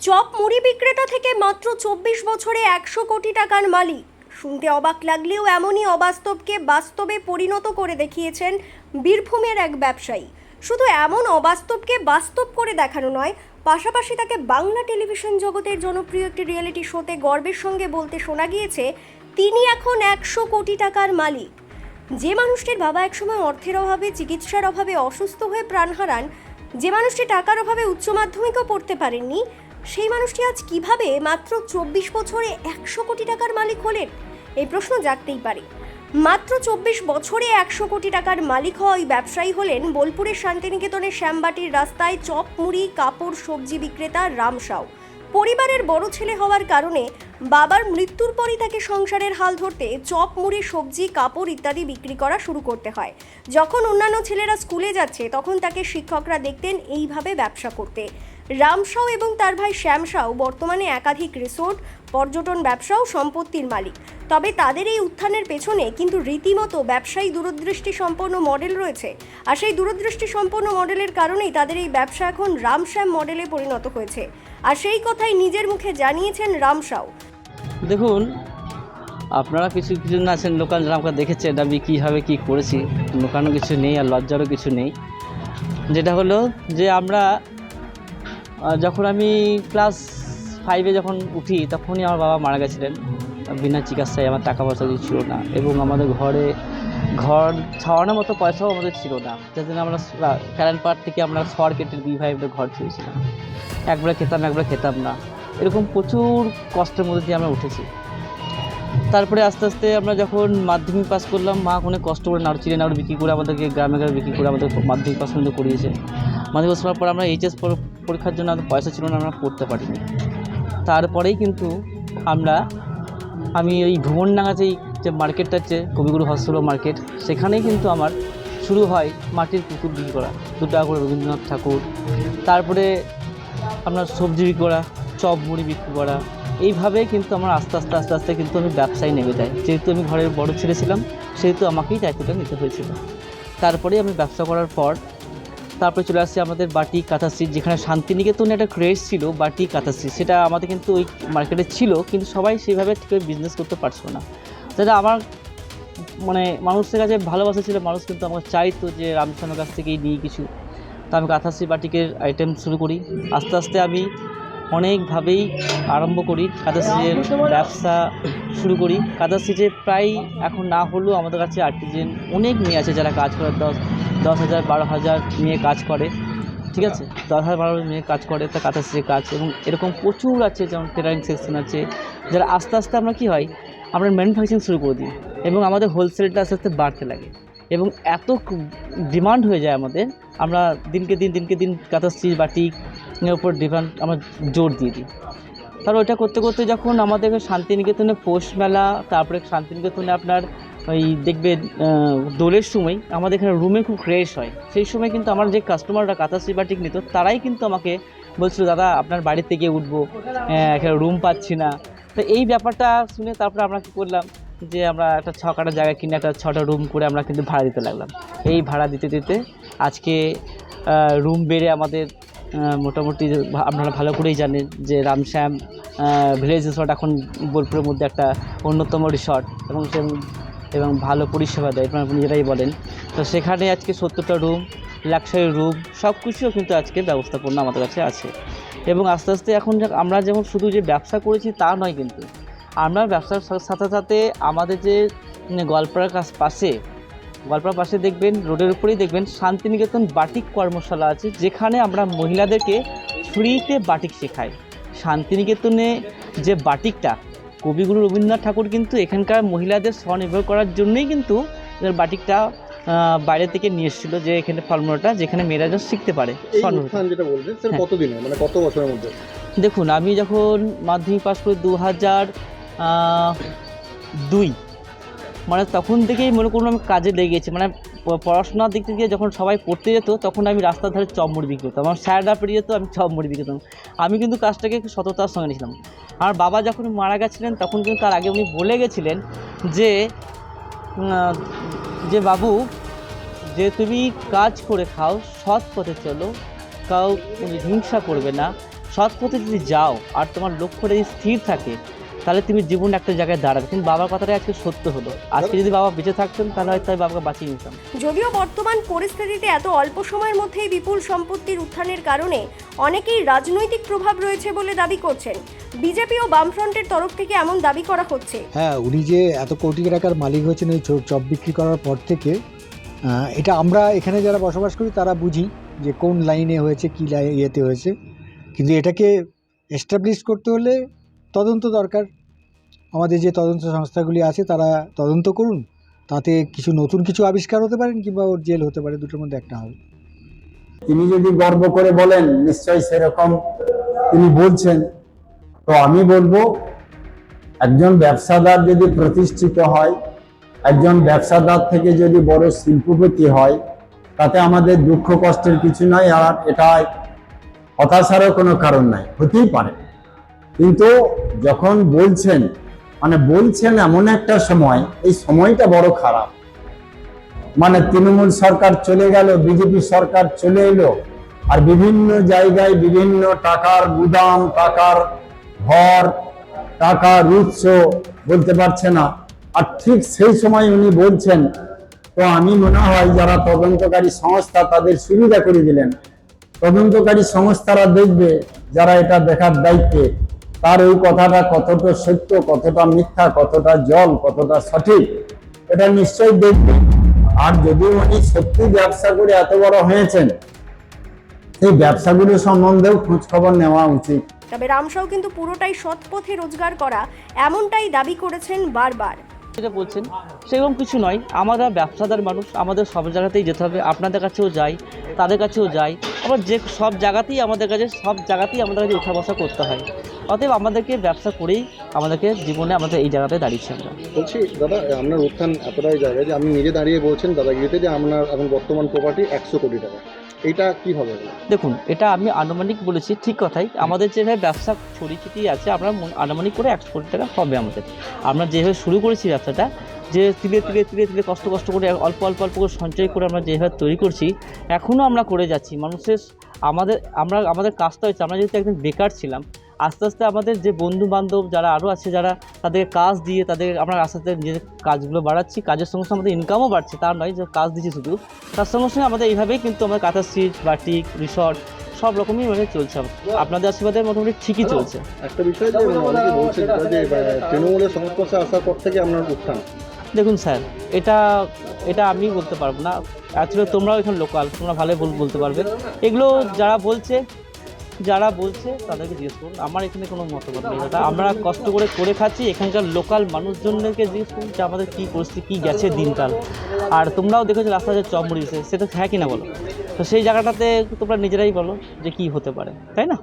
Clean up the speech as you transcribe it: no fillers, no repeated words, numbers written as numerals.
Chop মুড়ি বিক্রেতা থেকে মাত্র ২৪ বছরে ১০০ কোটি টাকার মালিক। শুনতে অবাক লাগলেও এমনই অবাস্তবকে বাস্তবে পরিণত করে দেখিয়েছেন বীরভূমের এক ব্যবসায়ী। শুধু এমন অবাস্তবকে বাস্তব করে দেখানো নয়, পাশাপাশি তাকে বাংলা টেলিভিশন জগতের জনপ্রিয় একটি রিয়েলিটি শোতে গর্বের সঙ্গে বলতে শোনা গিয়েছে তিনি এখন ১০০ কোটি টাকার মালিক। যে মানুষটির বাবা একসময় অর্থের অভাবে, চিকিৎসার অভাবে অসুস্থ হয়ে প্রাণ হারান, যে মানুষটি টাকার অভাবে উচ্চ মাধ্যমিকও পড়তে পারেননি, সেই মানুষটি আজ কিভাবে মাত্র ২৪ বছরে ১০০ কোটি টাকার মালিক হলেন? এই প্রশ্ন জাগতেই পারে। মাত্র ২৪ বছরে ১০০ কোটি টাকার মালিক হওয়া ওই ব্যবসায়ী হলেন বোলপুরের শান্তিনিকেতনের শ্যামবাটির রাস্তায় চপ মুড়ি কাপড় সবজি বিক্রেতা রাম সাউ। পরিবারের বড় ছেলে হওয়ার কারণে বাবার মৃত্যুর পরই তাকে সংসারের হাল ধরতে চপ মুড়ি সবজি কাপড় ইত্যাদি বিক্রি করা শুরু করতে হয়। যখন অন্যান্য ছেলেরা স্কুলে যাচ্ছে তখন তাকে শিক্ষকরা দেখতেন এইভাবে ব্যবসা করতে। রাম সাউ এবং তার ভাই শ্যাম সাউ বর্তমানে একাধিক রিসোর্ট, পর্যটন ব্যবসাও সম্পত্তির মালিক। তবে তাদের এই উত্থানের পেছনে কিন্তু রীতিমতো ব্যবসায়ী দূরদৃষ্টি সম্পন্ন মডেল রয়েছে। আর সেই দূরদৃষ্টি সম্পন্ন মডেলের কারণেই তাদের এই ব্যবসা এখন রাম শ্যাম মডেলে পরিণত হয়েছে। আর সেই কথাই নিজের মুখে জানিয়েছেন রাম সাউ। দেখুন, আপনারা কিছু জন আছেন লোকাল, যারা আমাকে দেখেছেন আমি কীভাবে কী করেছি, লুকানো কিছু নেই আর লজ্জারও কিছু নেই। যেটা হলো যে আমরা যখন আমি ক্লাস 5-এ যখন উঠি তখনই আমার বাবা মারা গেছিলেন বিনা চিকিৎসায়। আমার টাকা পয়সা কিছু ছিল না এবং আমাদের ঘর ছাওয়ানোর মতো পয়সাও আমাদের ছিল না, যার জন্য আমরা কারেন্ট পার্ট থেকে আমরা শহর কেটে 2 ভাই ঘর ছেড়েছিলাম। একবার খেতাম না, এরকম প্রচুর কষ্টের মধ্যে দিয়ে আমরা উঠেছি। তারপরে আস্তে আস্তে আমরা যখন মাধ্যমিক পাস করলাম, মা অনেক কষ্ট করে নাড়ু চিড়ে নাড়ু বিক্রি করে আমাদেরকে গ্রামে বিক্রি করে আমাদের মাধ্যমিক পাস পর্যন্ত করিয়েছে। মাধ্যমিক পাস করার পর আমরা এইচএস পরীক্ষার জন্য আমাদের পয়সা ছিল না, আমরা পড়তে পারিনি। তারপরেই কিন্তু আমি ওই ভুবনডাঙ্গা যে মার্কেটটা হচ্ছে কবিগুরু হস্তশিল্প মার্কেট, সেখানেই কিন্তু আমার শুরু হয় মাটির পুতুল বিক্রি করা, 2 টাকা করে রবীন্দ্রনাথ ঠাকুর। তারপরে আপনার সবজি বিক্রি করা, চপ মুড়ি বিক্রি করা। এইভাবেই কিন্তু আমার আস্তে আস্তে কিন্তু আমি ব্যবসায় নেমে যাই। যেহেতু আমি ঘরের বড় ছেলে ছিলাম, সেহেতু আমাকেই দায়িত্বটা নিতে হয়েছিল। তারপরে আমি ব্যবসা করার পর তারপরে চলে আসছি আমাদের বাটি কাঁথা স্ট্রিট, যেখানে শান্তিনিকেতনে একটা ক্রেজ ছিল বাটি কাঁথা স্ট্রিট। সেটা আমাদের কিন্তু ওই মার্কেটে ছিল, কিন্তু সবাই সেইভাবে ঠিক বিজনেস করতে পারছিল না। যেটা আমার মানুষের কাছে ভালোবাসা ছিল, মানুষ কিন্তু আমাকে চাইতো যে রামস্বামীর কাছ থেকেই নিই কিছু। তো আমি কাঁথা স্ট্রিট বাটিকের আইটেম শুরু করি। আস্তে আস্তে আমি অনেকভাবেই আরম্ভ করি, কাঁথা স্ট্রিটের ব্যবসা শুরু করি। কাঁথা স্ট্রিটে প্রায় এখন না হলেও আমাদের কাছে আর্টিজেন অনেক মেয়ে আছে যারা কাজ করে, 10,000 12,000 মেয়ে কাজ করে, ঠিক আছে, 10,000 12,000 মেয়ে কাজ করে তা কাঁথা স্ট্রিটের কাজ। এবং এরকম প্রচুর আছে, যেমন টেলারিং সেকশন আছে, যারা আস্তে আস্তে আমরা কী হয় আমরা ম্যানুফ্যাকচারিং শুরু করে দিই এবং আমাদের হোলসেলটা আস্তে আস্তে বাড়তে লাগে এবং এত ডিমান্ড হয়ে যায় আমাদের, আমরা দিনকে দিন কাঁথা স্ট্রিট বাটিক এর উপর ডিমান্ড আমরা জোর দিয়ে দিই। তারপর ওইটা করতে করতে যখন আমাদের শান্তিনিকেতনে পৌষ মেলা, তারপরে শান্তিনিকেতনে আপনার ওই দেখবেন দোলের সময় আমাদের এখানে রুমে খুব ক্রেশ হয়। সেই সময় কিন্তু আমার যে কাস্টমাররা কাঁথা স্ট্রিট বাটিক নিত, তারাই কিন্তু আমাকে বলছিল, দাদা আপনার বাড়ি থেকে উঠবো, এখানে রুম পাচ্ছি না। তো এই ব্যাপারটা শুনে তারপরে আমরা কী করলাম যে আমরা একটা 6 কাটা জায়গা কিনে একটা 6টা রুম করে আমরা কিন্তু ভাড়া দিতে লাগলাম। এই ভাড়া দিতে আজকে রুম বেড়ে আমাদের মোটামুটি আপনারা ভালো করেই জানেন যে রামশ্যাম ভিলেজ রিসর্ট এখন বোলপুরের মধ্যে একটা অন্যতম রিসর্ট এবং ভালো পরিষেবা দেয়, আপনারা নিজেরাই বলেন। তো সেখানে আজকে 70টা রুম, লাক্সারি রুম সব কিছুও কিন্তু আজকে ব্যবস্থাপনা আমাদের কাছে আছে। এবং আস্তে আস্তে এখন আমরা যেমন শুধু যে ব্যবসা করেছি তা নয়, কিন্তু আমরা ব্যবসার সাথে সাথে আমাদের যে গোয়ালপাড়ার পাশে দেখবেন, রোডের উপরেই দেখবেন শান্তিনিকেতন বাটিক কর্মশালা আছে, যেখানে আমরা মহিলাদেরকে ফ্রিতে বাটিক শেখাই। শান্তিনিকেতনে যে বাটিকটা, কবিগুরু রবীন্দ্রনাথ ঠাকুর কিন্তু এখানকার মহিলাদের স্বনির্ভর করার জন্যই কিন্তু বাটিকটা বাইরে থেকে নিয়ে এসেছিলো, যে এখানে ফর্মুলাটা যেখানে মেয়েরা যেন শিখতে পারে। কত বছরের মধ্যে? দেখুন, আমি যখন মাধ্যমিক পাস করি 2002, তখন থেকেই মনে করুন আমি কাজে লেগে গেছি। পড়াশোনার দিক থেকে যখন সবাই পড়তে যেত তখন আমি রাস্তার ধারে চপ মুড়ি বিক্রি করতাম, আমার স্যাররা পেরিয়ে যেত, আমি চপ মুড়ি বিক্রি করতাম। আমি কিন্তু কাজটাকে একটু সততার সঙ্গে নিয়েছিলাম। আমার বাবা যখন মারা গেছিলেন তখন কিন্তু তার আগে উনি বলে গেছিলেন যে বাবু, যে তুমি কাজ করে খাও, সৎ পথে চলো, কাউ হিংসা করবে না, সৎ পথে যদি যাও আর তোমার লক্ষ্যটা যদি স্থির থাকে, তাহলে তুমি জীবনে একটা জায়গায় দাঁড়াবে। কিন্তু বাবার কথাটা আজকে সত্য হলো, আজকে যদি বাবা বেঁচে থাকতেন তাহলে হয়তো আমি বাবাকে বাঁচিয়ে নিতাম। যদিও বর্তমান পরিস্থিতিতে এত অল্প সময়ের মধ্যেই বিপুল সম্পত্তির উত্থানের কারণে অনেকেই রাজনৈতিক প্রভাব রয়েছে বলে দাবি করছেন। বিজেপি ও বামফ্রন্টের তরফ থেকে এমন দাবি করা হচ্ছে। হ্যাঁ, উনি যে এত কোটি টাকার মালিক হয়েছেন এই চপ বিক্রি করার পর থেকে, এটা আমরা এখানে যারা বসবাস করি তারা বুঝি যে কোন লাইনে হয়েছে, কী ইয়েতে হয়েছে। কিন্তু এটাকে এস্টাবলিশ করতে হলে তদন্ত দরকার। আমাদের যে তদন্ত সংস্থাগুলি আছে তারা তদন্ত করুন, তাতে নতুন কিছু আবিষ্কার হতে পারেন কিংবা ওর জেল হতে পারে, দুটোর মধ্যে একটা হবে। তিনি যদি গর্ব করে বলেন নিশ্চয়ই সেরকম তিনি বলছেন। তো আমি বলবো, একজন ব্যবসাদার যদি প্রতিষ্ঠিত হয়, একজন ব্যবসাদার থেকে যদি বড় শিল্পপতি হয়, তাতে আমাদের দুঃখ কষ্টের কিছু নাই, আর এটা হতাশারও কোনো কারণ নাই, হতেই পারে। কিন্তু যখন বলছেন এমন একটা সময়, এই সময়টা বড় খারাপ। তৃণমূল সরকার চলে গেল, বিজেপি সরকার চলে এলো, আর বিভিন্ন জায়গায় বিভিন্ন টাকার গুদাম, টাকার ঘর, টাকার উৎস বলতে পারছে না। আর ঠিক সেই সময় উনি বলছেন, তো আমি মনে হয় যারা তদন্তকারী সংস্থা তাদের সুবিধা করে দিলেন। তদন্তকারী সংস্থারা দেখবে, যারা এটা দেখার দায়িত্বে, তার ওই কথাটা কতটা সত্য, কতটা মিথ্যা, কতটা জল, কতটা সঠিক, এটা নিশ্চয়ই দেখবে। আর যদি উনি সত্যি ব্যবসা করে এত বড় হয়েছেন, সেই ব্যবসাগুলো সম্বন্ধেও খোঁজ খবর নেওয়া উচিত। তবে রামসাউ কিন্তু পুরোটাই সৎ পথে রোজগার করা, এমনটাই দাবি করেছেন বারবার। যেটা বলছেন সেরকম কিছু নয়, আমরা ব্যবসাদার মানুষ, আমাদের সব জায়গাতেই যেতে হবে, আপনাদের কাছেও যাই, তাদের কাছেও যাই, আবার যে সব জায়গাতেই আমাদের কাছে উঠা বসা করতে হয়। অতএব আমাদেরকে ব্যবসা করেই আমাদেরকে জীবনে আমাদের এই জায়গাতে দাঁড়িয়েছি আমরা। বলছি দাদা, আপনার উত্থান এতটাই জায়গায় যে আপনি নিজে দাঁড়িয়ে বলছেন দাদাগিরিতে যে আপনার এখন বর্তমান প্রপার্টি 100 কোটি টাকা, এইটা কীভাবে? দেখুন, এটা আমি আনুমানিক বলেছি, ঠিক কথাই। আমাদের যেভাবে ব্যবসা ছড়িয়ে ছিটিয়ে আছে, আমরা আনুমানিক করে 100 কোটি টাকা হবে আমাদের। আমরা যেভাবে শুরু করেছি ব্যবসাটা, যে তিলে কষ্ট করে অল্প করে সঞ্চয় করে আমরা যেভাবে তৈরি করছি, এখনও আমরা করে যাচ্ছি। আমাদের কাজটা হচ্ছে, আমরা যেহেতু একদিন বেকার ছিলাম, আস্তে আস্তে আমাদের যে বন্ধু বান্ধব যারা আরও আছে, যারা তাদেরকে কাজ দিয়ে আমরা আস্তে আস্তে নিজেদের কাজগুলো বাড়াচ্ছি। কাজের সঙ্গে সঙ্গে আমাদের ইনকামও বাড়ছে, তার নয় যে কাজ দিচ্ছি শুধু, তার সঙ্গে সঙ্গে আমাদের এইভাবেই কিন্তু আমাদের কাঁথা স্টিচ, বাটিক, রিসর্ট সব রকমই চলছে। আপনাদের আশীর্বাদে মোটামুটি ঠিকই চলছে। একটা বিষয় যে অনেকে বলছেন যে তৃণমূলের সংস্পর্শে আসার পর থেকে আপনার উত্থান। দেখুন স্যার, এটা আমি বলতে পারবো না। অ্যাকচুয়ালি তোমরাও এখানে লোকাল, তোমরা ভালো বলতে পারবে। এগুলো যারা বলছে তাদেরকে জিজ্ঞেস করুন, আমার এখানে কোনো মতামত নেই। আমরা কষ্ট করে খাচ্ছি, এখানকার লোকাল মানুষজনদেরকে জিজ্ঞেস করুন যে আমাদের কী পরিস্থিতি, কী গেছে দিনকাল। আর তোমরাও দেখেছো রাস্তায় যে চপ মুড়িয়েছে, সেটা হ্যাঁ কিনা বলো। তো সেই জায়গাটাতে তোমরা নিজেরাই বলো যে কী হতে পারে, তাই না?